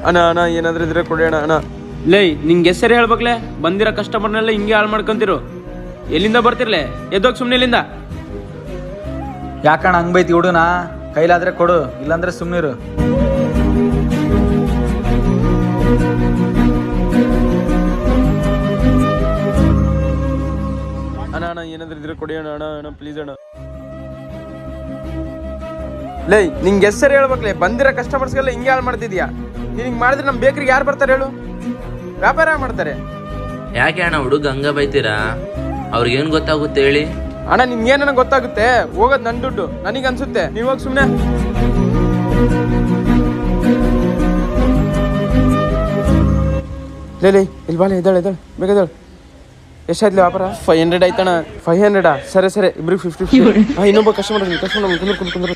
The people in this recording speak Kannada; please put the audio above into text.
ಅಣ್ಣ ಅಣ್ಣ ಏನಾದ್ರೂ ಇದ್ರೆ ಕೊಡಿ ಅಣ್ಣ ಅಣ್ಣ. ಲೇ ನಿಂಗೆ ಹೆಸರು ಹೇಳ್ಬೇಕ್ಲೆ, ಬಂದಿರೋ ಕಸ್ಟಮರ್ನೆಲ್ಲ ಹಿಂಗೆ ಹಾಳು ಮಾಡ್ಕೊಂತಿರು. ಎಲ್ಲಿಂದ ಬರ್ತಿರ್ಲೆ, ಎದ್ದೋಗಿ ಸುಮ್ಮನೆ ಇಲ್ಲಿಂದ. ಯಾಕಣ್ಣ ಹಂಗ್ ಬೈತಿ ಹುಡುನ? ಕೈಲಾದ್ರೆ ಕೊಡು, ಇಲ್ಲಾಂದ್ರೆ ಸುಮ್ಮನಿರು. ಅಣ್ಣ ಅಣ್ಣ ಏನಾದ್ರೂ ಇದ್ರೆ ಕೊಡಿ ಅಣ್ಣ ಅಣ್ಣ ಅಣ್ಣ ಪ್ಲೀಸ್ ಅಣ್ಣ. ಲೇ ನಿಂಗೆ ಹೆಸರು ಹೇಳ್ಬೇಕ್ಲೆ, ಬಂದಿರೋ ಕಸ್ಟಮರ್ಸ್ಗೆಲ್ಲ ಹಿಂಗೆ ಹಾಳು ಮಾಡ್ತಿದ್ಯಾ. ನೀನು ಹಿಂಗೆ ಮಾಡಿದ್ರೆ ನಮ್ಮ ಬೇಕರಿಗೆ ಯಾರು ಬರ್ತಾರೆ ಹೇಳು? ವ್ಯಾಪಾರ ಮಾಡ್ತಾರೆ. ಯಾಕೆ ಅಣ್ಣ ಹುಡುಗ ಹಂಗ ಬೈತೀರಾ? ಅವ್ರಿಗೇನು ಗೊತ್ತಾಗುತ್ತೆ ಹೇಳಿ? ಅಣ್ಣ ನಿಮ್ಗೇನ ಗೊತ್ತಾಗುತ್ತೆ? ಹೋಗೋದು ನನ್ನ ದುಡ್ಡು, ನನಗೆ ಅನ್ಸುತ್ತೆ. ನೀವು ಹೋಗಿ ಸುಮ್ಮನೆ. ಲೇ ಇಲ್ಲಿ ಬಾಳೆ, ಇದ್ದಾಳೆ ಬೇಗ ಇದ್ದಾಳೆ. ಎಷ್ಟಾಯ್ತು ವ್ಯಾಪಾರ? 500 ಆಯ್ತಣ್ಣ. 500? ಸರಿ ಇಬ್ರಿಗೆ 50. ಇನ್ನೊಬ್ಬ ಕಸ್ಟಮರ್ ಕುಂದ್ರು